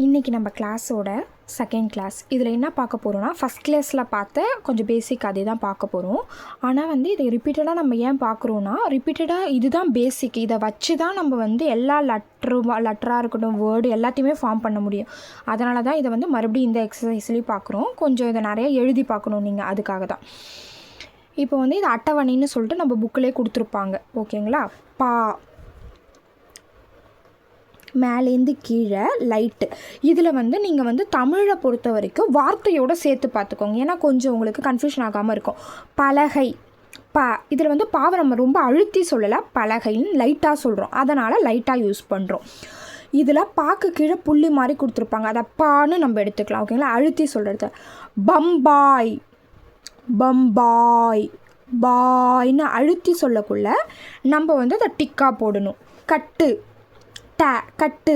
இன்றைக்கி நம்ம கிளாஸோட செகண்ட் கிளாஸ். இதில் என்ன பார்க்க போகிறோன்னா, ஃபஸ்ட் கிளாஸில் பார்த்த கொஞ்சம் பேசிக் அதே தான் பார்க்க போகிறோம். ஆனால் வந்து இதை ரிப்பீட்டடாக நம்ம ஏன் பார்க்குறோன்னா, ரிப்பீட்டடாக இதுதான் பேசிக். இதை வச்சு தான் நம்ம வந்து எல்லா லெட்டராக இருக்கட்டும், வேர்டு எல்லாத்தையுமே ஃபார்ம் பண்ண முடியும். அதனால தான் இதை வந்து மறுபடியும் இந்த எக்ஸசைஸ்லேயும் பார்க்குறோம். கொஞ்சம் இதை நிறைய எழுதி பார்க்கணும் நீங்கள், அதுக்காக தான். இப்போ வந்து இது அட்டவணைன்னு சொல்லிட்டு நம்ம புக்கிலே கொடுத்துருப்பாங்க, ஓகேங்களா. பா, மேலேருந்து கீழே லைட்டு. இதில் வந்து நீங்கள் வந்து தமிழை பொறுத்த வரைக்கும் வார்த்தையோடு சேர்த்து பார்த்துக்கோங்க, ஏன்னா கொஞ்சம் உங்களுக்கு கன்ஃபியூஷன் ஆகாமல் இருக்கும். பலகை, இதில் வந்து பாவை நம்ம ரொம்ப அழுத்தி சொல்லலை, பலகைன்னு லைட்டாக சொல்கிறோம், அதனால் லைட்டாக யூஸ் பண்ணுறோம். இதில் பாக்கு கீழே புள்ளி மாதிரி கொடுத்துருப்பாங்க, அதை பான்னு நம்ம எடுத்துக்கலாம், ஓகேங்களா. அழுத்தி சொல்கிறது. பம்பாய், பம்பாய், பாய்னு அழுத்தி சொல்லக்குள்ள நம்ம வந்து அதை டிக்காக போடணும். கட்டு, கட்டு,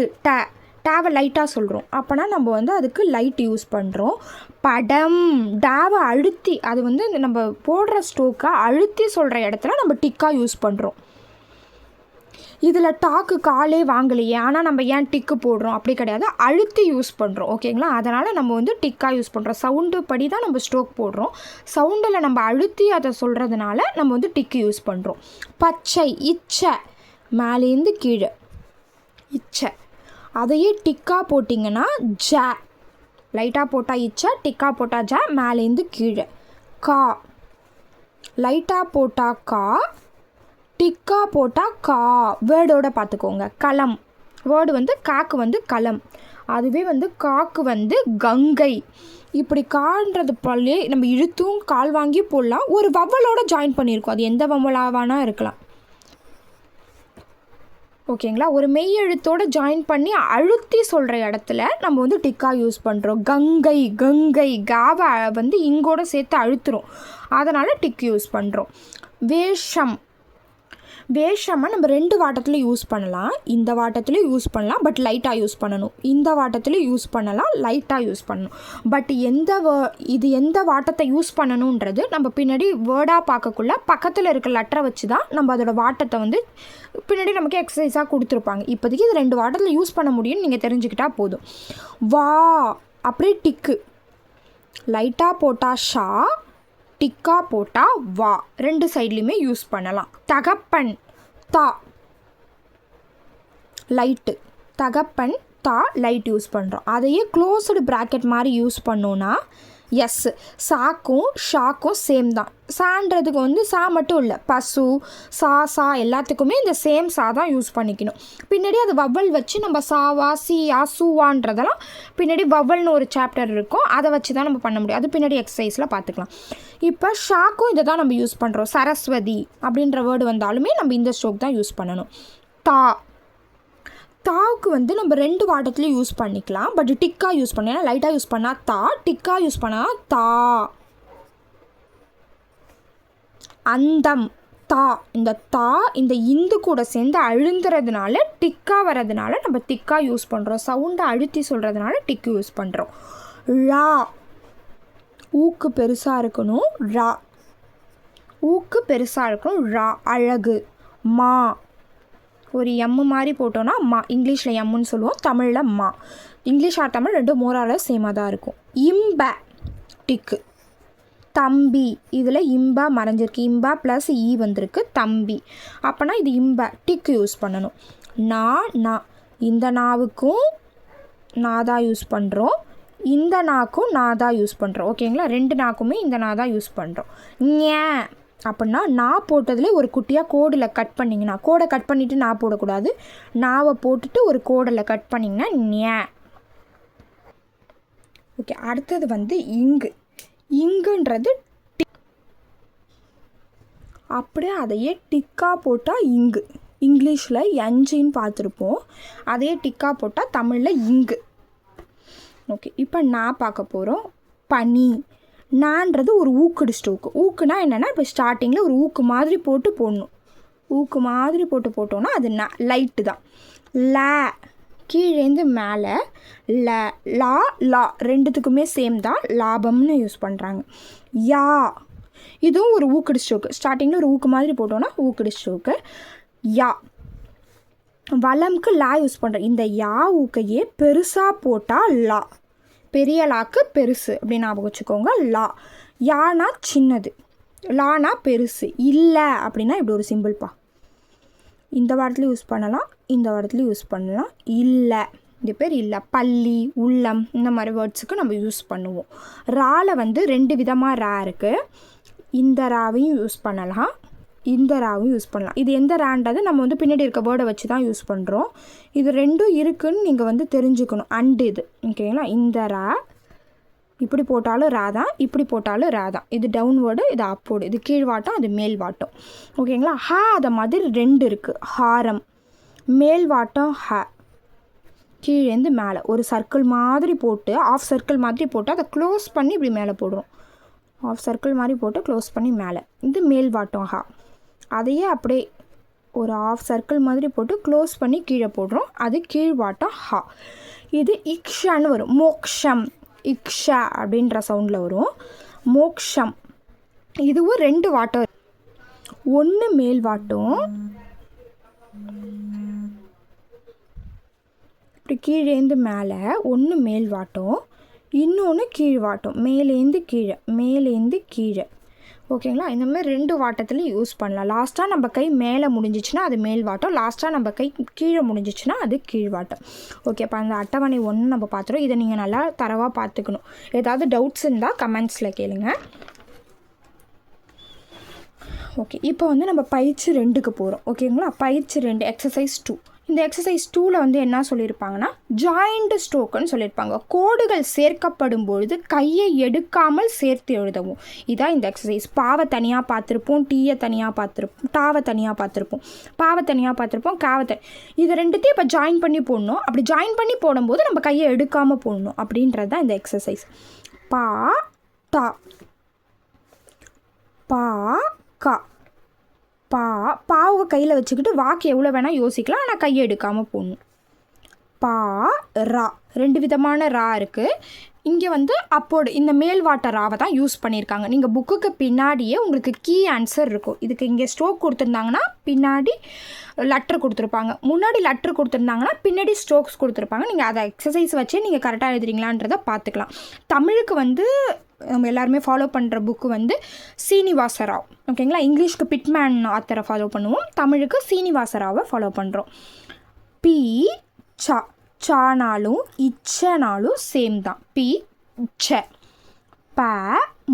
டேவை லைட்டாக சொல்கிறோம், அப்போனா நம்ம வந்து அதுக்கு லைட் யூஸ் பண்ணுறோம். படம், டேவை அழுத்தி, அது வந்து நம்ம போடுற ஸ்ட்ரோக்கை அழுத்தி சொல்கிற இடத்துல நம்ம டிக்காக யூஸ் பண்ணுறோம். இதில் டாக்கு காலே வாங்கலையே, ஆனால் நம்ம ஏன் டிக்கு போடுறோம் அப்படி கிடையாது, அழுத்தி யூஸ் பண்ணுறோம், ஓகேங்களா. அதனால் நம்ம வந்து டிக்காக யூஸ் பண்ணுறோம். சவுண்டு படி தான் நம்ம ஸ்ட்ரோக் போடுறோம். சவுண்டில் நம்ம அழுத்தி அதை சொல்கிறதுனால நம்ம வந்து டிக்கு யூஸ் பண்ணுறோம். பச்சை, இச்சை, மேலேருந்து கீழே இச்சை, அதையே டிக்காக போட்டிங்கன்னா ஜ, லைட்டாக போட்டால் இச்சை, டிக்காக போட்டால் ஜ, மேலேருந்து கீழே. கா, லைட்டாக போட்டால் கா, டிக்காக போட்டால் கா. வேர்டோடு பார்த்துக்கோங்க. களம், வேர்டு வந்து காக்கு வந்து களம், அதுவே வந்து காக்கு வந்து கங்கை. இப்படி கான்றது பள்ளி நம்ம இழுத்தும் கால் வாங்கி போடலாம். ஒரு வவ்வலோடு ஜாயின் பண்ணியிருக்கோம், அது எந்த வவ்வலாவானா இருக்கலாம், ஓகேங்களா. ஒரு மெய் எழுத்தோடு ஜாயின் பண்ணி அழுத்தி சொல்கிற இடத்துல நம்ம வந்து டிக்காக யூஸ் பண்ணுறோம். கங்கை, கங்கை, காவை வந்து இங்கோடு சேர்த்து அழுத்துறோம், அதனால் டிக் யூஸ் பண்ணுறோம். வேஷம், வேஷமாக நம்ம ரெண்டு வாட்டத்துலேயும் யூஸ் பண்ணலாம். இந்த வாட்டத்துலேயும் யூஸ் பண்ணலாம், பட் லைட்டாக யூஸ் பண்ணணும். இந்த வாட்டத்துலேயும் யூஸ் பண்ணலாம், லைட்டாக யூஸ் பண்ணணும். பட் இது எந்த வாட்டத்தை யூஸ் பண்ணணுன்றது நம்ம பின்னாடி வேர்டாக பார்க்கக்குள்ள பக்கத்தில் இருக்க லெட்டரை வச்சு தான் நம்ம அதோடய வாட்டத்தை வந்து பின்னாடி நமக்கு எக்ஸசைஸாக கொடுத்துருப்பாங்க. இப்போதைக்கு இது ரெண்டு வாட்டத்தில் யூஸ் பண்ண முடியும்னு நீங்கள் தெரிஞ்சுக்கிட்டால் போதும். வா, அப்படியே டிக்கு, லைட்டாக போட்டால் ஷா, டிக்கா போட்டால் வா, ரெண்டு சைட்லேயுமே யூஸ் பண்ணலாம். தகப்பன், தா, லைட்டு, தகப்பன், தா, லைட் யூஸ் பண்ணுறோம். அதையே க்ளோஸ்டு ப்ராக்கெட் மாதிரி யூஸ் பண்ணோன்னா எஸ். சாக்கும் ஷாக்கும் சேம் தான். சான்றதுக்கு வந்து சா மட்டும் இல்லை, பசு, சா எல்லாத்துக்குமே இந்த சேம் சா தான் யூஸ் பண்ணிக்கணும். பின்னாடி அது வவ்வல் வச்சு நம்ம சாவா, சியா, சூவான்றதெல்லாம் பின்னாடி வவ்வல்னு ஒரு சாப்டர் இருக்கும், அதை வச்சு தான் நம்ம பண்ண முடியும். அது பின்னாடி எக்ஸசைஸில் பார்த்துக்கலாம். இப்போ ஷாக்கும் இதை தான் நம்ம யூஸ் பண்ணுறோம். சரஸ்வதி அப்படின்ற வேர்டு வந்தாலுமே நம்ம இந்த ஸ்ட்ரோக் தான் யூஸ் பண்ணணும். தா, தாவுக்கு வந்து நம்ம ரெண்டு வாட்டத்துலேயும் யூஸ் பண்ணிக்கலாம், பட் டிக்காக யூஸ் பண்ண, ஏன்னா லைட்டாக யூஸ் பண்ணால் தா, டிக்காக யூஸ் பண்ணால் தா. அந்தம், தா, இந்த இந்து கூட சேர்ந்து அழுந்துறதுனால டிக்காக வர்றதுனால நம்ம டிக்காக யூஸ் பண்ணுறோம். சவுண்டை அழுத்தி சொல்கிறதுனால டிக்கு யூஸ் பண்ணுறோம். ரா, ஊக்கு பெருசாக இருக்கணும், ரா, ஊக்கு பெருசாக இருக்கணும், ரா. அழகு, மா, ஒரு எம்மு மாதிரி போட்டோன்னா மா, இங்கிலீஷில் எம்முன்னு சொல்லுவோம், தமிழில் மா. இங்கிலீஷ் ஆர் தமிழ் ரெண்டும் மோரால சேமாக தான் இருக்கும். இம்ப, டிக்கு. தம்பி, இதில் இம்பா மறைஞ்சிருக்கு, இம்பா ப்ளஸ் ஈ வந்திருக்கு, தம்பி, அப்போனா இது இம்ப, டிக்கு யூஸ் பண்ணணும். நா, இந்த நாவுக்கும் நான் தான் யூஸ் பண்ணுறோம், இந்த நாக்கும் நான் தான் யூஸ் பண்ணுறோம், ஓகேங்களா. ரெண்டு நாக்குமே இந்த நான் தான் யூஸ் பண்ணுறோம். ஞே, அப்படின்னா நான் போட்டதுலேயே ஒரு குட்டியாக கோடில் கட் பண்ணிங்கன்னா, கோடை கட் பண்ணிவிட்டு நான் போடக்கூடாது, நாவை போட்டுட்டு ஒரு கோடில் கட் பண்ணிங்கன்னா ஞே. ஓகே, அடுத்தது வந்து இங்கு. இங்குன்றது அப்படியே அதையே டிக்காக போட்டால் இங்கு. இங்கிலீஷில் என்ஜின்னு பார்த்துருப்போம், அதையே டிக்காக போட்டால் தமிழில் இங்கு. ஓகே, இப்போ நான் பார்க்க போகிறோம். பனி, நான்றது ஒரு ஊக்குடு ஸ்ட்ரோக்கு. ஊக்குனா என்னென்னா, இப்போ ஸ்டார்டிங்கில் ஒரு ஊக்கு மாதிரி போட்டு போடணும், ஊக்கு மாதிரி போட்டு போட்டோன்னா அது லைட்டு தான். ல, கீழேந்து மேலே, லா ரெண்டுத்துக்குமே சேம் தான், லாபம்னு யூஸ் பண்ணுறாங்க. யா, இதுவும் ஒரு ஊக்குடு ஸ்ட்ரோக்கு. ஸ்டார்டிங்கில் ஒரு ஊக்கு மாதிரி போட்டோன்னா ஊக்குடு ஸ்ட்ரோக்கு. யா, வளம்க்கு லா யூஸ் பண்ணுறோம். இந்த யா ஊக்கையே பெருசாக போட்டால் லா, பெரிய லாக்கு பெருசு அப்படின்னு ஞாபகம் வச்சுக்கோங்க. லா. யானா சின்னது, லானா பெருசு. இல்லை அப்படின்னா இப்படி ஒரு சிம்பிள்ப்பா. இந்த வாரத்துலையும் யூஸ் பண்ணலாம், இந்த வாரத்துலையும் யூஸ் பண்ணலாம். இல்லை, இது பேர் இல்லை. பள்ளி, உள்ளம், இந்த மாதிரி வேர்ட்ஸுக்கு நம்ம யூஸ் பண்ணுவோம். ராவில் வந்து 2 விதமாக ரா இருக்குது. இந்த ராவையும் யூஸ் பண்ணலாம், இந்த ராவையும் யூஸ் பண்ணலாம். இது எந்த ரான்றது நம்ம வந்து பின்னாடி இருக்க வேர்டை வச்சு தான் யூஸ் பண்ணுறோம். இது 2 இருக்குதுன்னு நீங்கள் வந்து தெரிஞ்சுக்கணும். அண்டு இது ஓகேங்களா. இந்த ரா இப்படி போட்டாலும் ரா தான், இப்படி போட்டாலும் ரா தான். இது டவுன் வேர்டு, இது அப்போடு. இது கீழ்வாட்டம், அது மேல் வாட்டம் ஓகேங்களா. ஹா அதை மாதிரி 2 இருக்குது. ஹாரம், மேல் வாட்டம் ஹ, கீழேந்து மேலே ஒரு சர்க்கிள் மாதிரி போட்டு, ஆஃப் சர்க்கிள் மாதிரி போட்டு அதை க்ளோஸ் பண்ணி இப்படி மேலே போடுறோம். ஆஃப் சர்க்கிள் மாதிரி போட்டு க்ளோஸ் பண்ணி மேலே. இது மேல் வாட்டம் ஹா. அதையே அப்படியே ஒரு ஆஃப் சர்க்கிள் மாதிரி போட்டு க்ளோஸ் பண்ணி கீழே போடுறோம். அது கீழ்வாட்டம் ஹா. இது இக்ஷான்னு வரும். மோக்ஷம், இக்ஷா அப்படின்ற சவுண்டில் வரும். மோக்ஷம். இதுவும் 2 வாட்டம். ஒன்று மேல் வாட்டம், இப்படி கீழேந்து மேலே. ஒன்று மேல் வாட்டம், இன்னொன்று கீழ் வாட்டம். மேலேந்து கீழே, மேலேந்து கீழே ஓகேங்களா. இந்த மாதிரி 2 வாட்டத்துலையும் யூஸ் பண்ணலாம். லாஸ்ட்டாக நம்ம கை மேலே முடிஞ்சிச்சுன்னா அது மேல் வாட்டம், லாஸ்ட்டாக நம்ம கை கீழே முடிஞ்சிச்சுன்னா அது கீழ் வாட்டம். ஓகே, அப்போ அந்த அட்டவணை 1 நம்ம பார்த்துறோம். இதை நீங்கள் நல்லா தரவாக பார்த்துக்கணும். ஏதாவது டவுட்ஸ் இருந்தால் கமெண்ட்ஸில் கேளுங்க. ஓகே, இப்போ வந்து நம்ம பயிற்சி 2க்கு போகிறோம் ஓகேங்களா. பயிற்சி 2 எக்ஸசைஸ் 2. இந்த எக்ஸசைஸ் 2ல் வந்து என்ன சொல்லியிருப்பாங்கன்னா ஜாயிண்ட் ஸ்ட்ரோக்குன்னு சொல்லியிருப்பாங்க. கோடுகள் சேர்க்கப்படும் பொழுது கையை எடுக்காமல் சேர்த்து எழுதவும். இதான் இந்த எக்ஸசைஸ். பாவை தனியாக பார்த்துருப்போம், டீயை தனியாக பார்த்துருப்போம், டாவை தனியாக பார்த்துருப்போம், பாவை தனியாக பார்த்துருப்போம், காவை இது 2த்தையும் இப்போ ஜாயின் பண்ணி போடணும். அப்படி ஜாயின் பண்ணி போடும்போது நம்ம கையை எடுக்காமல் போடணும் அப்படின்றது தான் இந்த எக்ஸசைஸ். பா டா, பா கா. பாவை கையில் வச்சுக்கிட்டு வாக்கு எவ்வளோ வேணால் யோசிக்கலாம், ஆனால் கையை எடுக்காமல் போடணும். பா ரா, 2 விதமான ரா இருக்குது. இங்கே வந்து அப்போடு இந்த மேல் வாட்ட ராவை தான் யூஸ் பண்ணியிருக்காங்க. நீங்கள் புக்குக்கு பின்னாடியே உங்களுக்கு கீ ஆன்சர் இருக்கும். இதுக்கு இங்கே ஸ்ட்ரோக் கொடுத்துருந்தாங்கன்னா பின்னாடி லெட்ரு கொடுத்துருப்பாங்க, முன்னாடி லெட்ரு கொடுத்துருந்தாங்கன்னா பின்னாடி ஸ்ட்ரோக்ஸ் கொடுத்துருப்பாங்க. நீங்கள் அதை எக்ஸசைஸ் வச்சே நீங்கள் கரெக்டாக எழுதுறீங்களான்றதை பார்த்துக்கலாம். தமிழுக்கு வந்து நம்ம எல்லாருமே ஃபாலோ பண்ணுற புக்கு வந்து சீனிவாசராவ் ஓகேங்களா. இங்கிலீஷ்க்கு பிட்மேன் ஆத்தரை ஃபாலோ பண்ணுவோம், தமிழுக்கு சீனிவாசராவை ஃபாலோ பண்ணுறோம். பி சா, சானாலும் இச்சனாலும் சேம் தான். பி ச. ப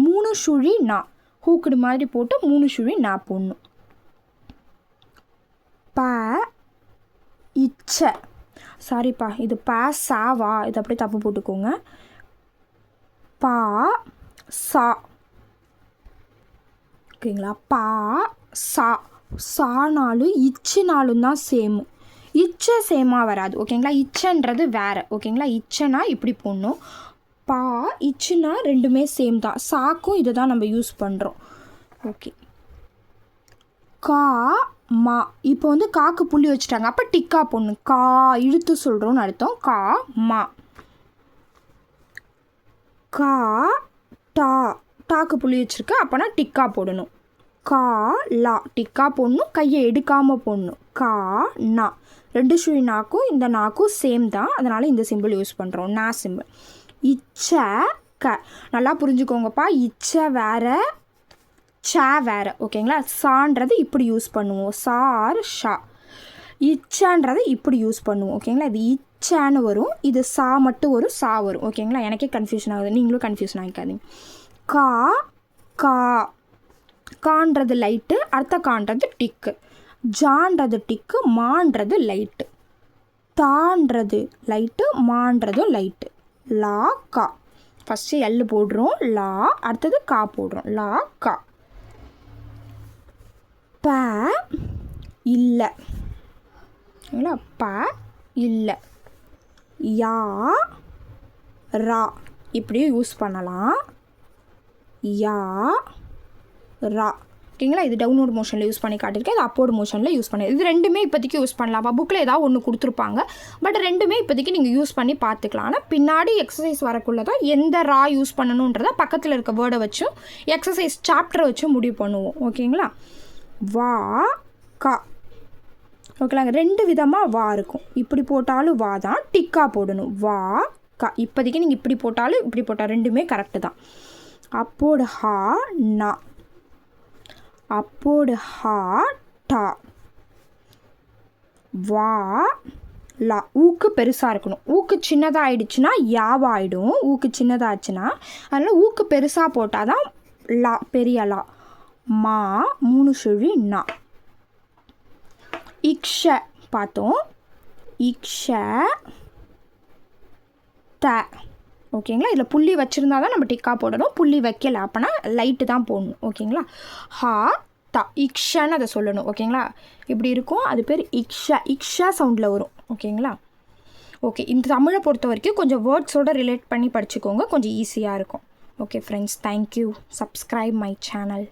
3 சுழி நா, ஹூக்குடு மாதிரி போட்டு 3 சுழி நா போடணும். ப இச்ச, சாரிப்பா இது ப சாவா, இது அப்படியே தப்பு போட்டுக்கோங்க. பா சா ஓகேங்களா. பா சா, சானாலும் இச்சுனாலும் தான் சேமு. இச்சை சேமாக வராது ஓகேங்களா. இச்சன்றது வேறு ஓகேங்களா. இச்சனா இப்படி போடணும். பா இச்சுனா 2மே சேம் தான். சாக்கும் இதை தான் நம்ம யூஸ் பண்ணுறோம். ஓகே, கா மா. இப்போ வந்து காக்கு புள்ளி வச்சுட்டாங்க, அப்போ டிக்கா போடணும். கா இழுத்து சொல்கிறோன்னு அர்த்தம். கா மா. கா டா, டாக்கு புள்ளி வச்சுருக்கு, அப்போனா டிக்கா போடணும். கா லா, டிக்கா போடணும், கையை எடுக்காமல் போடணும். கா நா, 2 சுழி நாக்கும் இந்த நாக்கும் சேம் தான், அதனால் இந்த சிம்பிள் யூஸ் பண்ணுறோம், நா சிம்பிள். இச்ச க, நல்லா புரிஞ்சுக்கோங்கப்பா. இச்ச வேறு, ச வேறு ஓகேங்களா. சான்றது இப்படி யூஸ் பண்ணுவோம், சார் ஷா. இச்சன்றதை இப்படி யூஸ் பண்ணுவோம் ஓகேங்களா. இது இச்சான்னு வரும், இது சா மட்டும் வரும், சா வரும் ஓகேங்களா. எனக்கே கன்ஃபியூஷன் ஆகுது, நீங்களும் கன்ஃபியூஷன் ஆகிக்காதீங்க. கா கா, கான்றது லைட்டு, அடுத்த கான்றது டிக்கு. ஜான்றது டிக்கு, மான்றது லைட்டு. தான்றது லைட்டு, மான்றதும் லைட்டு. லா கா, ஃபஸ்ட்டு எல் போடுறோம், லா, அடுத்தது கா போடுறோம், லா கா. ப இல்லை ஓகேங்களா. ப இல்லை. யா ரா, இப்படியும் யூஸ் பண்ணலாம். யா ரா ஓகேங்களா. இது டவுன்வர்ட் மோஷனில் யூஸ் பண்ணி காட்டியிருக்கேன், இது அப்போர்ட் மோஷனில் யூஸ் பண்ணி. இது 2மே இப்போதைக்கு யூஸ் பண்ணலாம். புக்கில் ஏதாவது ஒன்று கொடுத்துருப்பாங்க, பட் 2மே இப்போதைக்கு நீங்கள் யூஸ் பண்ணி பார்த்துக்கலாம். ஆனால் பின்னாடி எக்ஸசைஸ் வரக்குள்ள தான் எந்த ரா யூஸ் பண்ணணுன்றதை பக்கத்தில் இருக்க வேர்டை வச்சும் எக்ஸசைஸ் சாப்டரை வச்சும் முடிவு பண்ணுவோம் ஓகேங்களா. வா கா, ஓகேலாங்க. 2 விதமாக வா இருக்கும். இப்படி போட்டாலும் வா தான், டிக்கா போடணும். வா கா. இப்போதைக்கு நீங்கள் இப்படி போட்டாலும் இப்படி போட்டால் ரெண்டுமே கரெக்டு தான். அப்போடு ஹா நா, அப்போடு ஹா டா, வா லா. ஊக்கு பெருசாக இருக்கணும். ஊக்கு சின்னதாக ஆயிடுச்சுன்னா யாவா ஆகிடும். ஊக்கு சின்னதாக ஆச்சுன்னா அதனால் ஊக்கு பெருசாக போட்டால் தான் லா, பெரிய லா. மா 3 சுழி நா. இக்ஷ பார்த்தோம். இக்ஷ த. ஓகேங்களா. இதில் புள்ளி வச்சுருந்தா தான் நம்ம டிக்கா போடணும். புள்ளி வைக்கல அப்போனா லைட்டு தான் போடணும். ஓகேங்களா. ஹா தா, இக்ஷன்னு அதை சொல்லணும். ஓகேங்களா. இப்படி இருக்கும். அது பேர் இக்ஷா. இக்ஷா சவுண்டில் வரும். ஓகேங்களா. ஓகே, இந்த தமிழை பொறுத்த வரைக்கும் கொஞ்சம் வேர்ட்ஸோடு ரிலேட் பண்ணி படிச்சுக்கோங்க. கொஞ்சம் ஈஸியாக இருக்கும். Okay friends, thank you. Subscribe my channel.